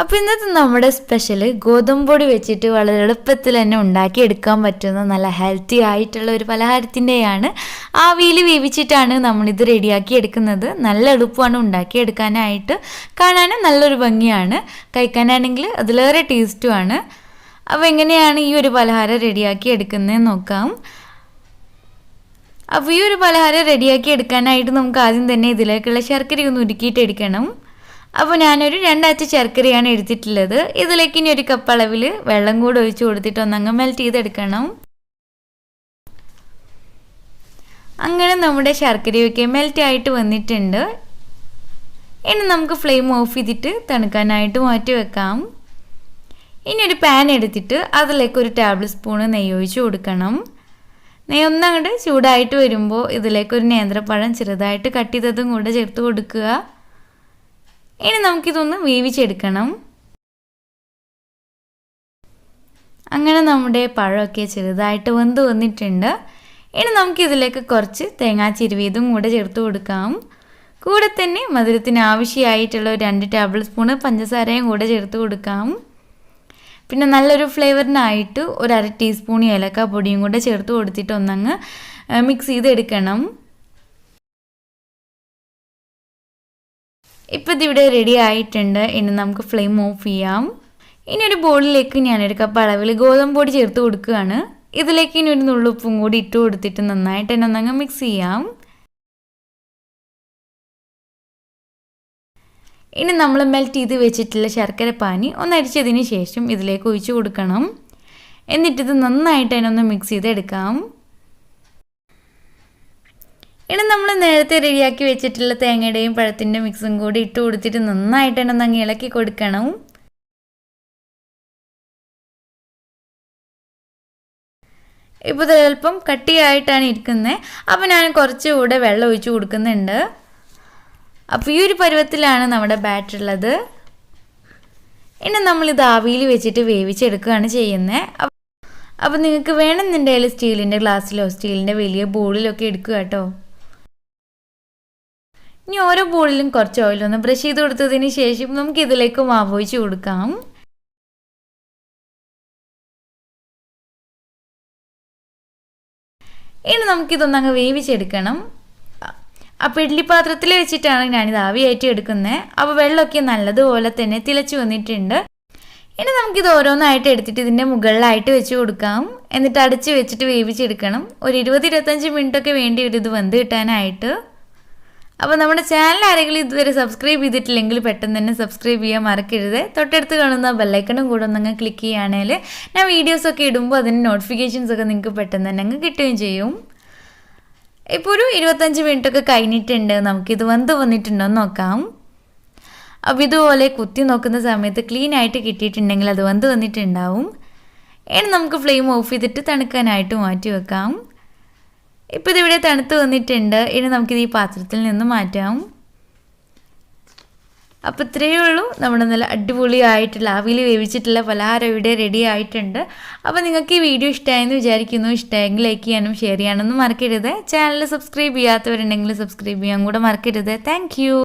അപ്പോൾ ഇന്നത്തെ നമ്മുടെ സ്പെഷ്യൽ ഗോതമ്പൊടി വെച്ചിട്ട് വളരെ എളുപ്പത്തിൽ തന്നെ ഉണ്ടാക്കിയെടുക്കാൻ പറ്റുന്ന നല്ല ഹെൽത്തി ആയിട്ടുള്ള ഒരു പലഹാരത്തിൻ്റെയാണ്. ആവിയിൽ വേവിച്ചിട്ടാണ് നമ്മളിത് റെഡിയാക്കി എടുക്കുന്നത്. നല്ല എളുപ്പമാണ് ഉണ്ടാക്കിയെടുക്കാനായിട്ട്, കാണാനും നല്ലൊരു ഭംഗിയാണ്, കഴിക്കാനാണെങ്കിൽ അതിലേറെ ടേസ്റ്റുമാണ്. അപ്പോൾ എങ്ങനെയാണ് ഈ ഒരു പലഹാരം റെഡിയാക്കി എടുക്കുന്നതെന്ന് നോക്കാം. അപ്പോൾ ഈ ഒരു പലഹാരം റെഡിയാക്കി എടുക്കാനായിട്ട് നമുക്ക് ആദ്യം തന്നെ ഇതിലേക്കുള്ള ശർക്കരയൊന്ന് ഉരുക്കിയിട്ട് എടുക്കണം. അപ്പോൾ ഞാനൊരു 2 അച്ച് ശർക്കരയാണ് എടുത്തിട്ടുള്ളത്. ഇതിലേക്ക് ഇനി 1 കപ്പ് അളവിൽ വെള്ളം കൂടെ ഒഴിച്ച് കൊടുത്തിട്ട് ഒന്നങ്ങ് മെൽറ്റ് ചെയ്തെടുക്കണം. അങ്ങനെ നമ്മുടെ ശർക്കരയൊക്കെ മെൽറ്റ് ആയിട്ട് വന്നിട്ടുണ്ട്. ഇനി നമുക്ക് ഫ്ലെയിം ഓഫ് ചെയ്തിട്ട് തണുക്കാനായിട്ട് മാറ്റി വെക്കാം. ഇനി ഒരു പാൻ എടുത്തിട്ട് അതിലേക്ക് 1 ടേബിൾ സ്പൂൺ നെയ്യ് ഒഴിച്ച് കൊടുക്കണം. നെയ്യ് ഒന്നങ്ങോട്ട് ചൂടായിട്ട് വരുമ്പോൾ ഇതിലേക്ക് 1 നേന്ത്രപ്പഴം ചെറുതായിട്ട് കട്ട് ചെയ്തതും കൂടെ ചേർത്ത് കൊടുക്കുക. ഇനി നമുക്കിതൊന്ന് വേവിച്ചെടുക്കണം. അങ്ങനെ നമ്മുടെ പഴമൊക്കെ ചെറുതായിട്ട് വെന്ത് വന്നിട്ടുണ്ട്. ഇനി നമുക്കിതിലേക്ക് കുറച്ച് തേങ്ങാ ചിരുവിയതും കൂടെ ചേർത്ത് കൊടുക്കാം. കൂടെ തന്നെ മധുരത്തിന് ആവശ്യമായിട്ടുള്ള 2 ടേബിൾ സ്പൂൺ പഞ്ചസാരയും കൂടെ ചേർത്ത് കൊടുക്കാം. പിന്നെ നല്ലൊരു ഫ്ലേവറിനായിട്ട് 1/2 ടീസ്പൂൺ ഏലക്ക പൊടിയും കൂടെ ചേർത്ത് കൊടുത്തിട്ട് ഒന്നങ്ങ് മിക്സ് ചെയ്തെടുക്കണം. ഇപ്പോൾ ഇതിവിടെ റെഡി ആയിട്ടുണ്ട്. ഇനി നമുക്ക് ഫ്ലെയിം ഓഫ് ചെയ്യാം. ഇനി ഒരു ബോളിലേക്ക് ഞാൻ 1 കപ്പ് അളവിൽ ഗോതമ്പ് പൊടി ചേർത്ത് കൊടുക്കുകയാണ്. ഇതിലേക്ക് ഇനി 1 നുള്ളുപ്പും കൂടി ഇട്ട് കൊടുത്തിട്ട് നന്നായിട്ട് തന്നെ ഒന്നങ്ങ് മിക്സ് ചെയ്യാം. ഇനി നമ്മൾ മെൽറ്റ് ചെയ്ത് വെച്ചിട്ടുള്ള ശർക്കര പാനി ഒന്ന് അരിച്ചതിന് ശേഷം ഇതിലേക്ക് ഒഴിച്ച് കൊടുക്കണം. എന്നിട്ടിത് നന്നായിട്ട് അതിനൊന്ന് മിക്സ് ചെയ്തെടുക്കാം. ഇനി നമ്മൾ നേരത്തെ റെഡിയാക്കി വെച്ചിട്ടുള്ള തേങ്ങയുടെയും പഴത്തിൻ്റെ മിക്സും കൂടി ഇട്ട് കൊടുത്തിട്ട് നന്നായിട്ട് തന്നെ ഒന്ന് ഇളക്കി കൊടുക്കണം. ഇപ്പോൾ ഇത് അല്പം കട്ടിയായിട്ടാണ് ഇരിക്കുന്നത്. അപ്പോൾ ഞാൻ കുറച്ചുകൂടെ വെള്ളം ഒഴിച്ച് കൊടുക്കുന്നുണ്ട്. അപ്പോൾ ഈ ഒരു പരുവത്തിലാണ് നമ്മുടെ ബാറ്റർ ഉള്ളത്. ഇനി നമ്മളിത് ആവിയിൽ വെച്ചിട്ട് വേവിച്ചെടുക്കുകയാണ് ചെയ്യുന്നത്. അപ്പോൾ നിങ്ങൾക്ക് വേണമെന്നുണ്ടെങ്കിൽ സ്റ്റീലിൻ്റെ ഗ്ലാസ്സിലോ സ്റ്റീലിൻ്റെ വലിയ ബോളിലൊക്കെ എടുക്കുക കേട്ടോ. ഇനി ഓരോ ബോളിലും കുറച്ച് ഓയിലൊന്ന് ബ്രഷ് ചെയ്ത് കൊടുത്തതിന് ശേഷം നമുക്ക് ഇതിലേക്ക് മാവ് ഒഴിച്ച് കൊടുക്കാം. ഇനി നമുക്കിതൊന്നങ്ങ് വേവിച്ചെടുക്കണം. അപ്പോൾ ഇഡ്ഡലി പാത്രത്തിൽ വെച്ചിട്ടാണ് ഞാനിത് ആവിയായിട്ട് എടുക്കുന്നത്. അപ്പോൾ വെള്ളമൊക്കെ നല്ലതുപോലെ തന്നെ തിളച്ച് വന്നിട്ടുണ്ട്. ഇനി നമുക്കിത് ഓരോന്നായിട്ട് എടുത്തിട്ട് ഇതിൻ്റെ മുകളിലായിട്ട് വെച്ച് കൊടുക്കാം. എന്നിട്ട് അടച്ച് വെച്ചിട്ട് വേവിച്ചെടുക്കണം. ഒരു 20-25 മിനിറ്റൊക്കെ വേണ്ടി വരും ഇത് വെന്ത് കിട്ടാനായിട്ട്. അപ്പോൾ നമ്മുടെ ചാനൽ ആരെങ്കിലും ഇതുവരെ സബ്സ്ക്രൈബ് ചെയ്തിട്ടില്ലെങ്കിൽ പെട്ടെന്ന് തന്നെ സബ്സ്ക്രൈബ് ചെയ്യാൻ മറക്കരുത്. തൊട്ടടുത്ത് കാണുന്ന ബെല്ലൈക്കണും കൂടെ ഒന്നങ്ങ് ക്ലിക്ക് ചെയ്യുകയാണെങ്കിൽ ഞാൻ വീഡിയോസൊക്കെ ഇടുമ്പോൾ അതിൻ്റെ നോട്ടിഫിക്കേഷൻസൊക്കെ നിങ്ങൾക്ക് പെട്ടെന്ന് തന്നെ അങ്ങ് കിട്ടുകയും ചെയ്യും. ഇപ്പോൾ ഒരു 25 മിനിറ്റൊക്കെ കഴിഞ്ഞിട്ടുണ്ട്. നമുക്കിത് വെന്ത് വന്നിട്ടുണ്ടോ എന്ന് നോക്കാം. അപ്പോൾ ഇതുപോലെ കുത്തി നോക്കുന്ന സമയത്ത് ക്ലീൻ ആയിട്ട് കിട്ടിയിട്ടുണ്ടെങ്കിൽ അത് വെന്ത് വന്നിട്ടുണ്ടാവും. ഇനി നമുക്ക് ഫ്ലെയിം ഓഫ് ചെയ്തിട്ട് തണുക്കാനായിട്ട് മാറ്റി വെക്കാം. ഇപ്പോൾ ഇതിവിടെ തണുത്ത് വന്നിട്ടുണ്ട്. ഇനി നമുക്കിത് ഈ പാത്രത്തിൽ നിന്ന് മാറ്റാം. അപ്പോൾ ഇത്രയേ ഉള്ളൂ, നമ്മുടെ നല്ല അടിപൊളിയായിട്ടുള്ള ആവിയിൽ വേവിച്ചിട്ടുള്ള പലഹാരം ഇവിടെ റെഡി ആയിട്ടുണ്ട്. അപ്പോൾ നിങ്ങൾക്ക് ഈ വീഡിയോ ഇഷ്ടമായെന്ന് വിചാരിക്കുന്നു. ഇഷ്ടമായെങ്കിൽ ലൈക്ക് ചെയ്യാനും ഷെയർ ചെയ്യാനൊന്നും മറക്കരുത്. ചാനൽ സബ്സ്ക്രൈബ് ചെയ്യാത്തവരുണ്ടെങ്കിൽ സബ്സ്ക്രൈബ് ചെയ്യാൻ കൂടെ മറക്കരുത്. താങ്ക്